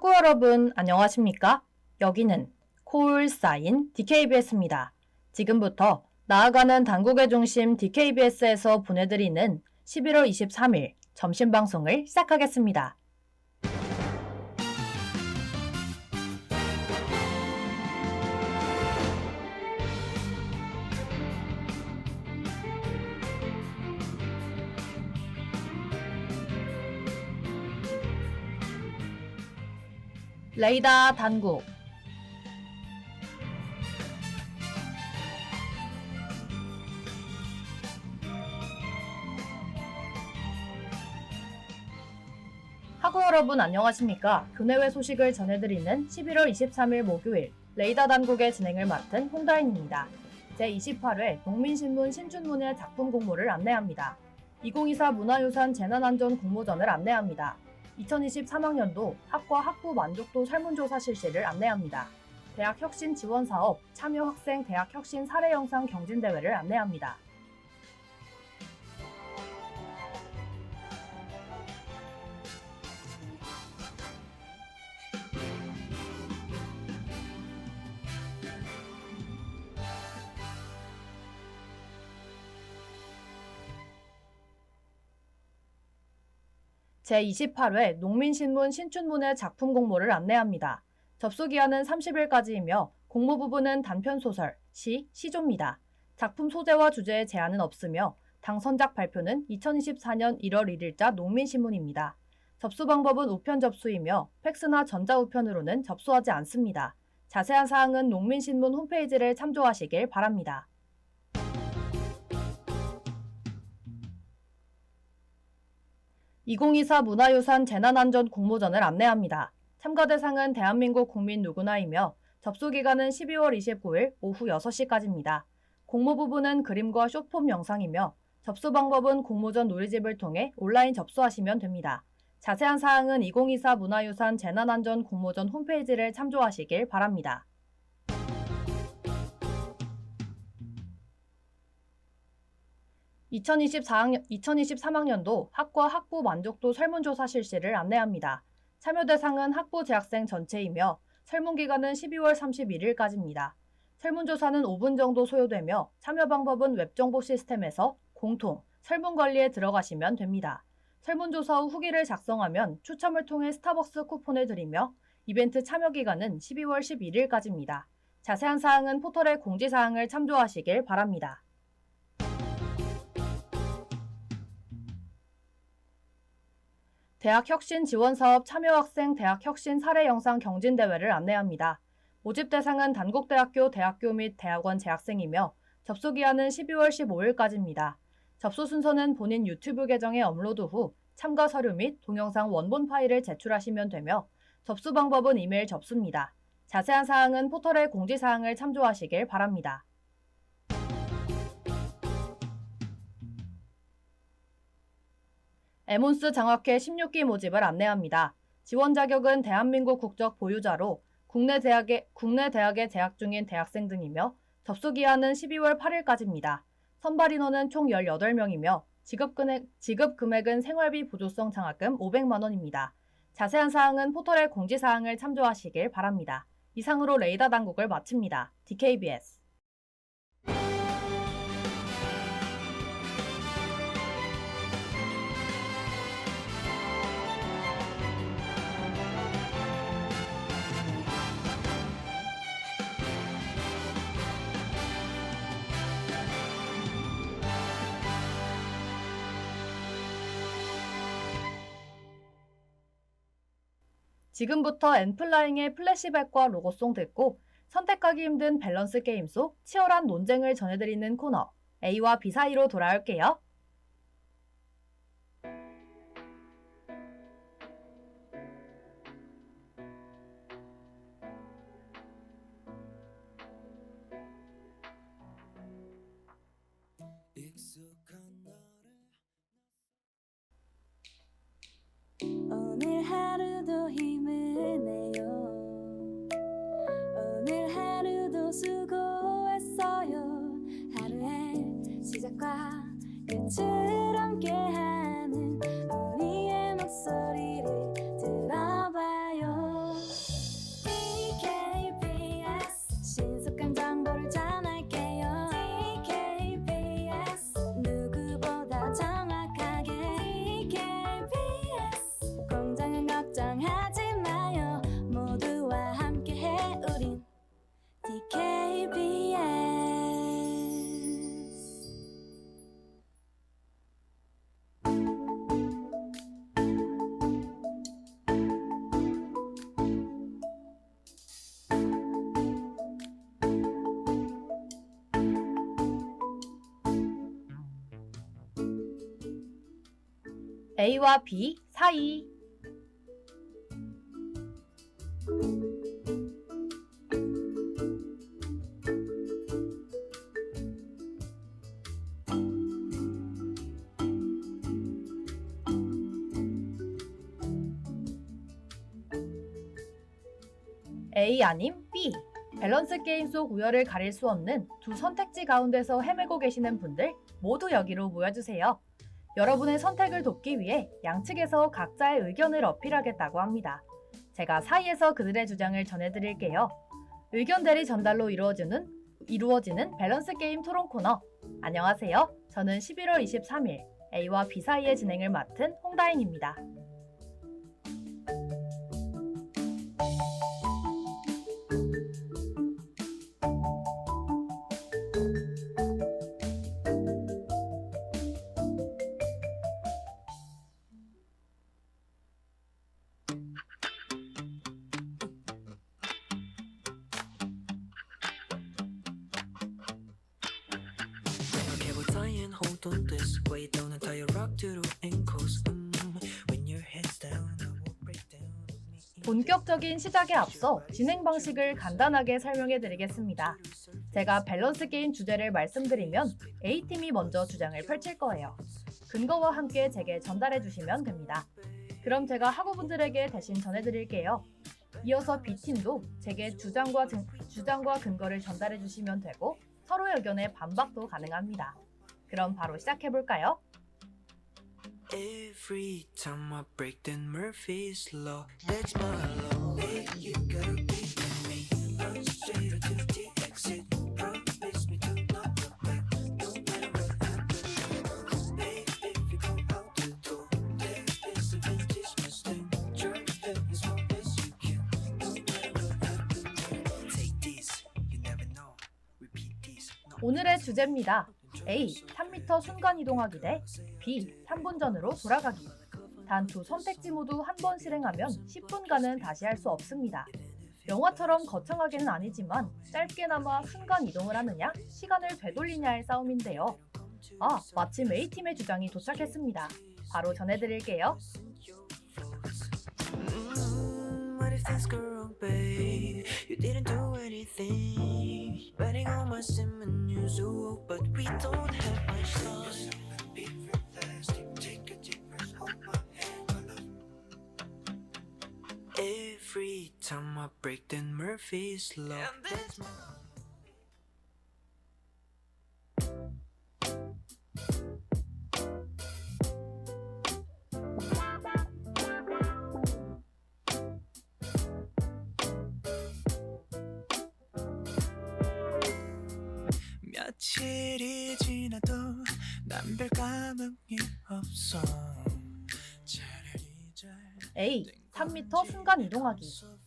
학우 여러분 안녕하십니까? 여기는 콜사인 DKBS입니다. 지금부터 나아가는 당국의 중심 DKBS에서 보내드리는 11월 23일 점심방송을 시작하겠습니다. 레이더 당국 학우 여러분 안녕하십니까? 교내외 소식을 전해드리는 11월 23일 목요일 레이더 당국의 진행을 맡은 홍다인입니다. 제28회 농민신문 신춘문예 작품 공모를 안내합니다. 2024 문화유산 재난안전 공모전을 안내합니다. 2023학년도 학과 학부 만족도 설문조사 실시를 안내합니다. 대학 혁신 지원 사업 참여 학생 대학 혁신 사례 영상 경진대회를 안내합니다. 제28회 농민신문 신춘문예 작품 공모를 안내합니다. 접수기한은 30일까지이며 공모 부분은 단편소설, 시, 시조입니다. 작품 소재와 주제에 제한은 없으며 당선작 발표는 2024년 1월 1일자 농민신문입니다. 접수 방법은 우편 접수이며 팩스나 전자우편으로는 접수하지 않습니다. 자세한 사항은 농민신문 홈페이지를 참조하시길 바랍니다. 2024 문화유산 재난안전 공모전을 안내합니다. 참가 대상은 대한민국 국민 누구나이며 접수기간은 12월 29일 오후 6시까지입니다. 공모 부분은 그림과 숏폼 영상이며 접수 방법은 공모전 누리집을 통해 온라인 접수하시면 됩니다. 자세한 사항은 2024 문화유산 재난안전 공모전 홈페이지를 참조하시길 바랍니다. 2023학년도 학과 학부 만족도 설문조사 실시를 안내합니다. 참여 대상은 학부 재학생 전체이며 설문기간은 12월 31일까지입니다. 설문조사는 5분 정도 소요되며 참여 방법은 웹정보 시스템에서 공통, 설문관리에 들어가시면 됩니다. 설문조사 후 후기를 작성하면 추첨을 통해 스타벅스 쿠폰을 드리며 이벤트 참여 기간은 12월 11일까지입니다. 자세한 사항은 포털의 공지사항을 참조하시길 바랍니다. 대학 혁신 지원 사업 참여 학생 대학 혁신 사례 영상 경진대회를 안내합니다. 모집 대상은 단국대학교 대학교 및 대학원 재학생이며 접수기한은 12월 15일까지입니다. 접수 순서는 본인 유튜브 계정에 업로드 후 참가 서류 및 동영상 원본 파일을 제출하시면 되며 접수 방법은 이메일 접수입니다. 자세한 사항은 포털의 공지사항을 참조하시길 바랍니다. 에몬스 장학회 16기 모집을 안내합니다. 지원 자격은 대한민국 국적 보유자로 국내 대학에 재학 중인 대학생 등이며 접수 기한은 12월 8일까지입니다. 선발 인원은 총 18명이며 지급 금액은 생활비 보조성 장학금 500만 원입니다. 자세한 사항은 포털의 공지사항을 참조하시길 바랍니다. 이상으로 레이더 당국을 마칩니다. DKBS 지금부터 엔플라잉의 플래시백과 로고송 듣고 선택하기 힘든 밸런스 게임 속 치열한 논쟁을 전해드리는 코너 A와 B 사이로 돌아올게요. 오늘 하루도 힘을 내요. 오늘 하루도 수고했어요. 하루의 시작과 끝을 함께하는 우리의 목소리를 들어봐요. A와 B 사이. A 아님 B. 밸런스 게임 속 우열을 가릴 수 없는 두 선택지 가운데서 헤매고 계시는 분들 모두 여기로 모여주세요. 여러분의 선택을 돕기 위해 양측에서 각자의 의견을 어필하겠다고 합니다. 제가 사이에서 그들의 주장을 전해드릴게요. 의견 대리 전달로 이루어지는 밸런스 게임 토론 코너. 안녕하세요. 저는 11월 23일 A와 B 사이의 진행을 맡은 홍다인입니다. 생각해보자엔 hold on this way down and tie your rock to the ankles. When your head's down, I will break down. 본격적인 시작에 앞서 진행 방식을 간단하게 설명해 드리겠습니다. 제가 밸런스 게임 주제를 말씀드리면 A팀이 먼저 주장을 펼칠 거예요. 근거와 함께 제게 전달해 주시면 됩니다. 그럼 제가 학우분들에게 대신 전해드릴게요. 이어서 B팀도 제게 주장과 근거를 전달해 주시면 되고 서로의 의견에 반박도 가능합니다. 그럼 바로 시작해 볼까요? Every time I break then Murphy's law. That's my law. Hey, you gotta be with me. Run straight to the exit. Promise me to not look back. No matter what happens. Babe, if you go out the door, there is a vintage Mustang. Drive them as far as you can. No matter what happens. Take this, you never know. Repeat this. 오늘의 주제입니다. A. 3m 순간 이동하기 대 B. 3분 전으로 돌아가기. 단 두 선택지 모두 한 번 실행하면 10분간은 다시 할 수 없습니다. 영화처럼 거창하게는 아니지만 짧게나마 순간 이동을 하느냐, 시간을 되돌리냐의 싸움인데요. 마침 A팀의 주장이 도착했습니다. 바로 전해드릴게요. What if things go wrong, babe? You didn't do anything. Writing all my sim unusual, but we don't have much time. Be fantastic. Take a deep breath, hold my hand, my love. Every time I break then Murphy's law. That's my 며칠이 지나도 난 별 감흥이 없어. 차라리 잘 A. 3m 순간 이동하기.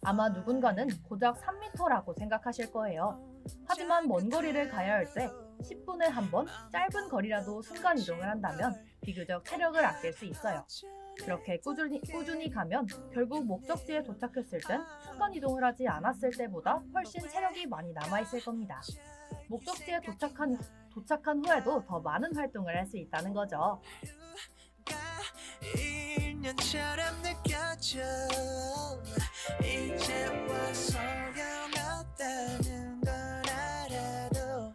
아마 누군가는 고작 3m라고 생각하실 거예요. 하지만 먼 거리를 가야 할 때 10분에 한 번 짧은 거리라도 순간 이동을 한다면 비교적 체력을 아낄 수 있어요. 그렇게 꾸준히 가면 결국 목적지에 도착했을 땐 순간 이동을 하지 않았을 때보다 훨씬 체력이 많이 남아있을 겁니다. 목적지에 도착한 후에도 더 많은 활동을 할 수 있다는 거죠. 1년처럼 느껴져. 이제와 소용없다는 걸 알아도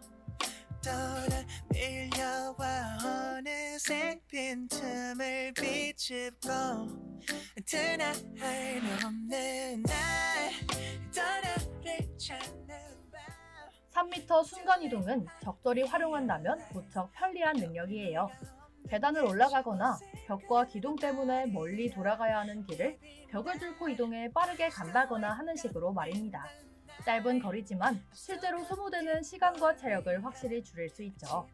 또는 밀려와 어느새 빈틈을 비집고 드나할 없는 날 떠나를 찾는 밤. 3m 순간 이동은 적절히 활용한다면 무척 편리한 능력이에요. 계단을 올라가거나 벽과 기둥 때문에 멀리 돌아가야 하는 길을 벽을 뚫고 이동해 빠르게 간다거나 하는 식으로 말입니다. 짧은 거리지만 실제로 소모되는 시간과 체력을 확실히 줄일 수 있죠.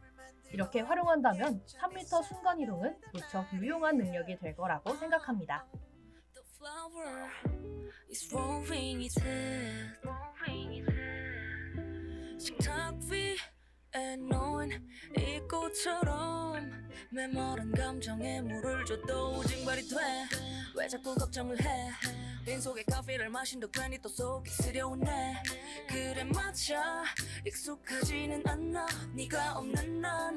이렇게 활용한다면 3m 순간 이동은 무척 유용한 능력이 될 거라고 생각합니다. The flower is rolling its head. 식탁 위에 놓인 이 꽃처럼 메마른 감정에 물을 줘도 징발이 돼. 왜 자꾸 걱정을 해? 빈속에 커피를 마신다 괜히 또 속이 쓰려오네. 그래 맞아 익숙하지는 않아. 네가 없는 난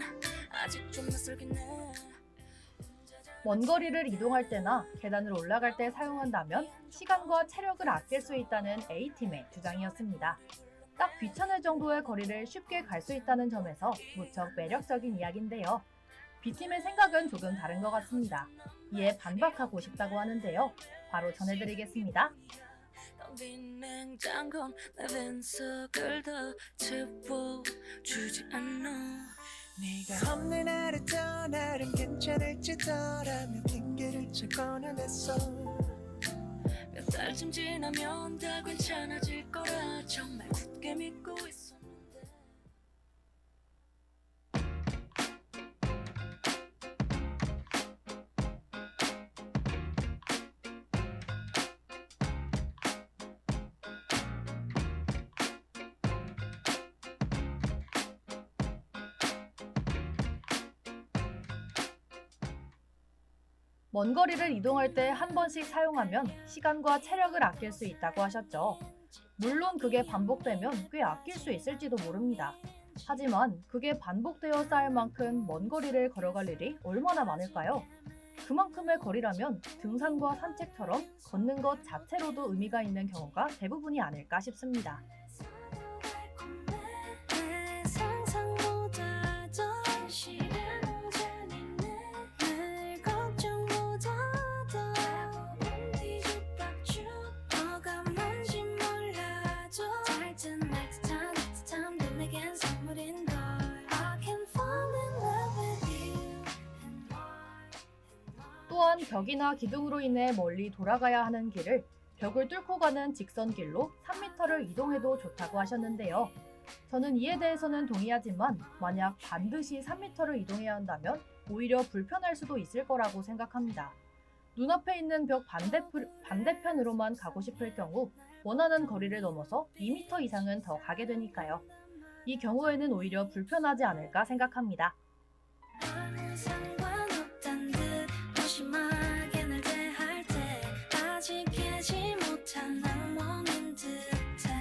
아직 좀 낯설긴 해. 먼 거리를 이동할 때나 계단을 올라갈 때 사용한다면 시간과 체력을 아낄 수 있다는 A팀의 주장이었습니다. 딱 귀찮을 정도의 거리를 쉽게 갈 수 있다는 점에서 무척 매력적인 이야기인데요. B팀의 생각은 조금 다른 것 같습니다. 이에 반박하고 싶다고 하는데요. 바로 전해드리겠습니다. 텅빈 냉장고는 내 빈속을 더 채워주지 않아. 네가 없는 하루 떠나름 괜찮을지더라며 핑계를 쳐 꺼내냈어. 몇 달쯤 지나면 다 괜찮아질 거라 정말 굳게 믿고 있었는데. 먼 거리를 이동할 때 한 번씩 사용하면 시간과 체력을 아낄 수 있다고 하셨죠. 물론 그게 반복되면 꽤 아낄 수 있을지도 모릅니다. 하지만 그게 반복되어 쌓일 만큼 먼 거리를 걸어갈 일이 얼마나 많을까요? 그만큼의 거리라면 등산과 산책처럼 걷는 것 자체로도 의미가 있는 경우가 대부분이 아닐까 싶습니다. 내 상상보다 더 싫은 잔인해. 늘 걱정보다 더 뒤죽박죽. 뭐가 뭔지 몰라도 잘든 말듯한 듯함도 내겐 선물인 걸. I can fall in love with you and why. 또한 벽이나 기둥으로 인해 멀리 돌아가야 하는 길을 벽을 뚫고 가는 직선길로 3m를 이동해도 좋다고 하셨는데요. 저는 이에 대해서는 동의하지만 만약 반드시 3m를 이동해야 한다면 오히려 불편할 수도 있을 거라고 생각합니다. 눈앞에 있는 벽 반대편으로만 가고 싶을 경우 원하는 거리를 넘어서 2m 이상은 더 가게 되니까요. 이 경우에는 오히려 불편하지 않을까 생각합니다. 아무 상관없단 듯 무심하게 날 대할 때 아직 깨지 못한 악몽인 듯해.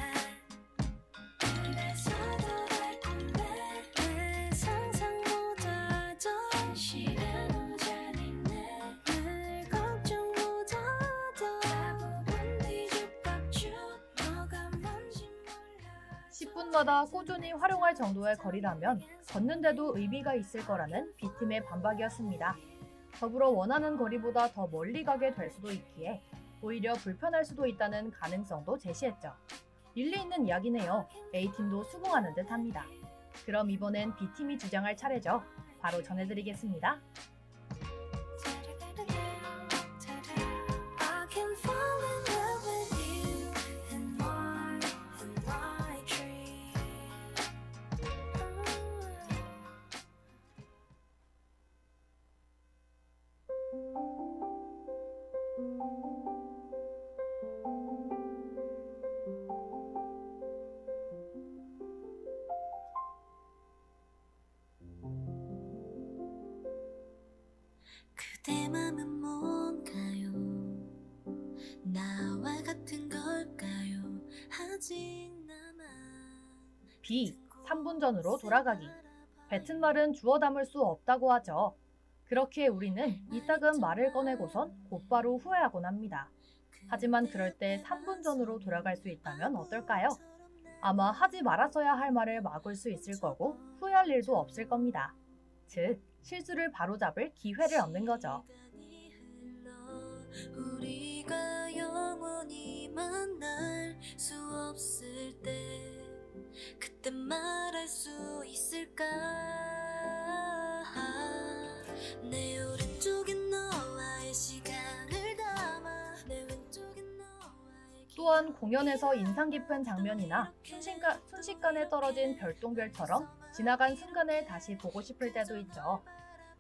그래서 더 달콤해. 내 상상보다 더 싫은 잔인해. 늘 걱정보다 더 대부분 뒤죽박죽. 뭐가 뭔지 몰라. 10분마다 꾸준히 활용할 정도의 거리라면 걷는데도 의미가 있을 거라는 B팀의 반박이었습니다. 더불어 원하는 거리보다 더 멀리 가게 될 수도 있기에 오히려 불편할 수도 있다는 가능성도 제시했죠. 일리 있는 이야기네요. A팀도 수긍하는 듯 합니다. 그럼 이번엔 B팀이 주장할 차례죠. 바로 전해드리겠습니다. I can fall in love with you and why tree. 그대 맘은 뭔가요? 나와 같은 걸까요? 아직 나만 B. 3분 전으로 돌아가기. 뱉은 말은 주워 담을 수 없다고 하죠. 그렇기에 우리는 이따금 말을 꺼내고선 곧바로 후회하곤 합니다. 하지만 그럴 때 3분 전으로 돌아갈 수 있다면 어떨까요? 아마 하지 말았어야 할 말을 막을 수 있을 거고 후회할 일도 없을 겁니다. 즉, 실수를 바로잡을 기회를 얻는 거죠. 우리가 영원히 만날 수 없을 때 그때 말할 수 있을까. 내 오른쪽에 너와의 시간을 담아 내 왼쪽에 너와의 또한 공연에서 인상 깊은 장면이나 순식간에 떨어진 별똥별처럼 지나간 순간을 다시 보고 싶을 때도 있죠.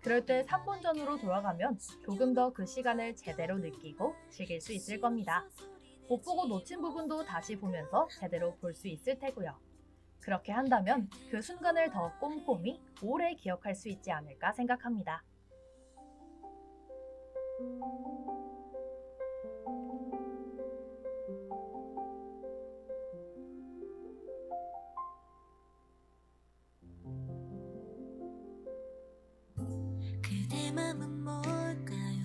그럴 때 3분 전으로 돌아가면 조금 더 그 시간을 제대로 느끼고 즐길 수 있을 겁니다. 못 보고 놓친 부분도 다시 보면서 제대로 볼 수 있을 테고요. 그렇게 한다면 그 순간을 더 꼼꼼히 오래 기억할 수 있지 않을까 생각합니다. 그대 맘은 뭘까요?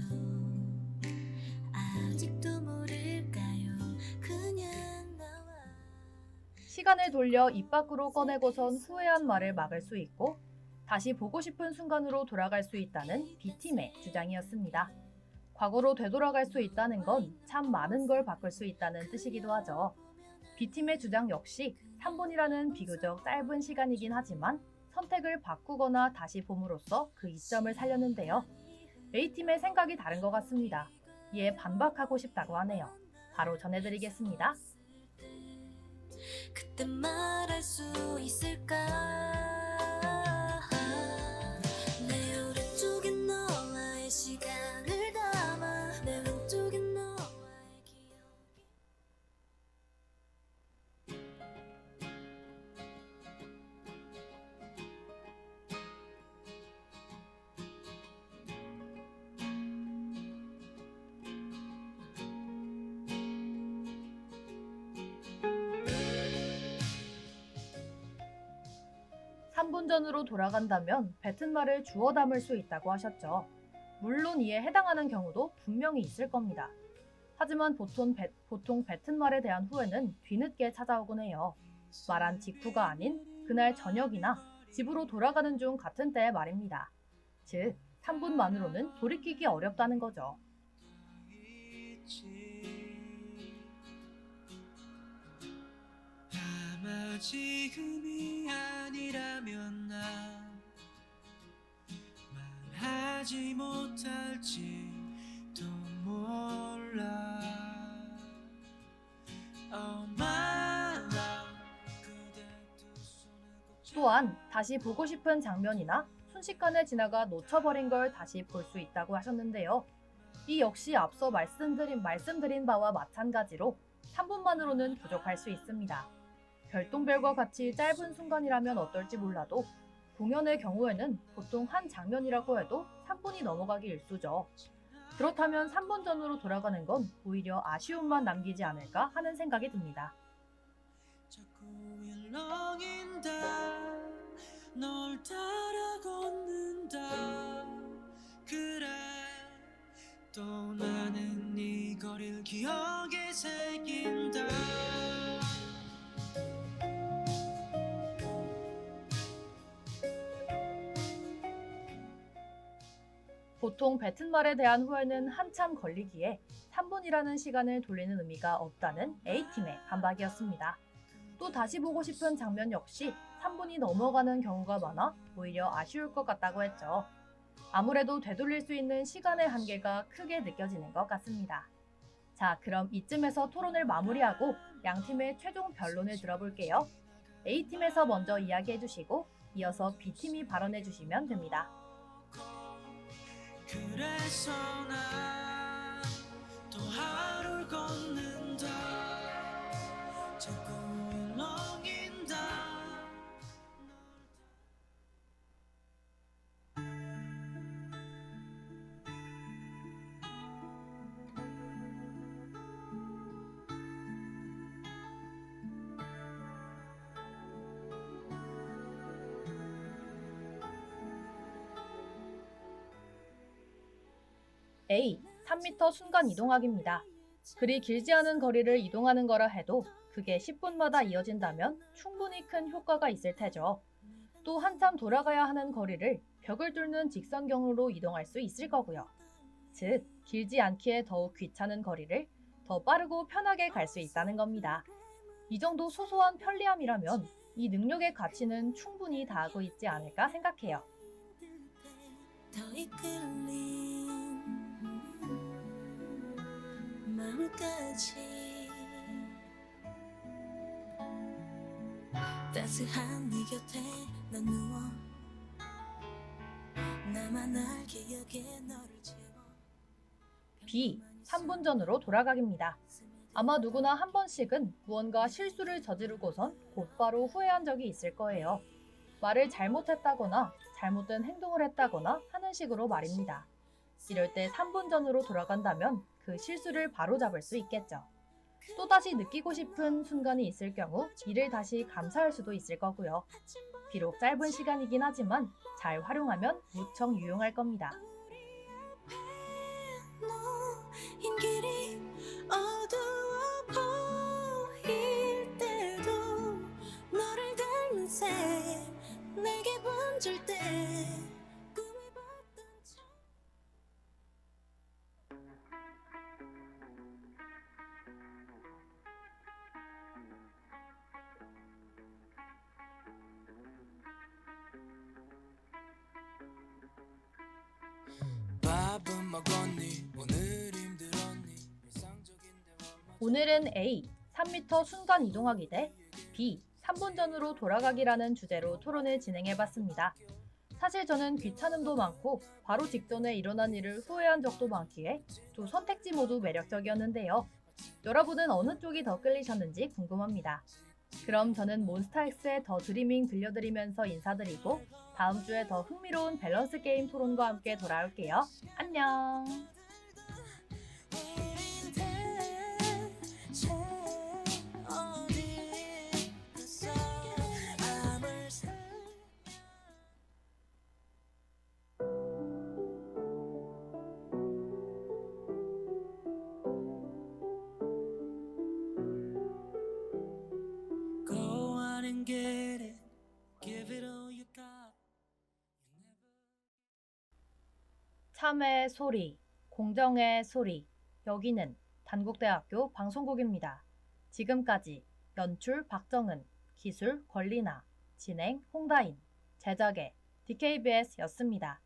시간을 돌려 입 밖으로 꺼내고선 후회한 말을 막을 수 있고 다시 보고 싶은 순간으로 돌아갈 수 있다는 B팀의 주장이었습니다. 과거로 되돌아갈 수 있다는 건 참 많은 걸 바꿀 수 있다는 뜻이기도 하죠. B팀의 주장 역시 3분이라는 비교적 짧은 시간이긴 하지만 선택을 바꾸거나 다시 봄으로써 그 이점을 살렸는데요. A팀의 생각이 다른 것 같습니다. 이에 반박하고 싶다고 하네요. 바로 전해드리겠습니다. 그때 말할 수 있을까? 내 오른쪽에 너와의 시간을 담아 내 왼쪽에 너와의 기억이 3분 전으로 돌아간다면 뱉은 말을 주워 담을 수 있다고 하셨죠. 물론 이에 해당하는 경우도 분명히 있을 겁니다. 하지만 보통 뱉은 말에 대한 후회는 뒤늦게 찾아오곤 해요. 말한 직후가 아닌 그날 저녁이나 집으로 돌아가는 중 같은 때의 말입니다. 즉, 3분만으로는 돌이키기 어렵다는 거죠. 아마 지금이 아니라면 나 말하지 못할지도 몰라. Oh my love, 그대 두 손을 꼭 또한 다시 보고 싶은 장면이나 순식간에 지나가 놓쳐버린 걸 다시 볼 수 있다고 하셨는데요. 이 역시 앞서 말씀드린 바와 마찬가지로 3분만으로는 부족할 수 있습니다. 별똥별과 같이 짧은 순간이라면 어떨지 몰라도 공연의 경우에는 보통 한 장면이라고 해도 3분이 넘어가기 일쑤죠. 그렇다면 3분 전으로 돌아가는 건 오히려 아쉬움만 남기지 않을까 하는 생각이 듭니다. 자꾸 일렁인다. 널 따라 걷는다. 그래 또 나는 이 거리를 기억에 새긴다. 보통 뱉은 말에 대한 후회는 한참 걸리기에 3분이라는 시간을 돌리는 의미가 없다는 A팀의 반박이었습니다. 또 다시 보고 싶은 장면 역시 3분이 넘어가는 경우가 많아 오히려 아쉬울 것 같다고 했죠. 아무래도 되돌릴 수 있는 시간의 한계가 크게 느껴지는 것 같습니다. 자, 그럼 이쯤에서 토론을 마무리하고 양팀의 최종 변론을 들어볼게요. A팀에서 먼저 이야기해주시고 이어서 B팀이 발언해주시면 됩니다. 그래서 난 또 하루를 걷는다. 자꾸 일렁인다. A. 3m 순간 이동하기입니다. 그리 길지 않은 거리를 이동하는 거라 해도 그게 10분마다 이어진다면 충분히 큰 효과가 있을 테죠. 또 한참 돌아가야 하는 거리를 벽을 뚫는 직선경로로 이동할 수 있을 거고요. 즉, 길지 않기에 더욱 귀찮은 거리를 더 빠르고 편하게 갈 수 있다는 겁니다. 이 정도 소소한 편리함이라면 이 능력의 가치는 충분히 다하고 있지 않을까 생각해요. 더 이끌린 마음까지 따스한 네 곁에 난 누워 나만 알 기억에 너를 채워 B. 3분 전으로 돌아가기입니다. 아마 누구나 한 번씩은 무언가 실수를 저지르고선 곧바로 후회한 적이 있을 거예요. 말을 잘못했다거나 잘못된 행동을 했다거나 하는 식으로 말입니다. 이럴 때 3분 전으로 돌아간다면 그 실수를 바로잡을 수 있겠죠. 또다시 느끼고 싶은 순간이 있을 경우 이를 다시 감사할 수도 있을 거고요. 비록 짧은 시간이긴 하지만 잘 활용하면 무척 유용할 겁니다. 흰 길이 어두워 보일 때도 멈출 때 꿈이 봤던 참 밥은 먹었니? 오늘 힘들었니? 일상적인 대화만 오늘은 A. 3m 순간 이동하기 대 B. 3분 전으로 돌아가기라는 주제로 토론을 진행해봤습니다. 사실 저는 귀찮음도 많고 바로 직전에 일어난 일을 후회한 적도 많기에 두 선택지 모두 매력적이었는데요. 여러분은 어느 쪽이 더 끌리셨는지 궁금합니다. 그럼 저는 몬스타엑스의 더 드리밍 들려드리면서 인사드리고 다음 주에 더 흥미로운 밸런스 게임 토론과 함께 돌아올게요. 안녕! 대체 어디 있어 아무 새 Go out and get it. Give it all you got. 참의 소리, 공정의 소리. 여기는 단국대학교 방송국입니다. 지금까지 연출 박정은, 기술 권리나, 진행 홍다인, 제작의 DKBS였습니다.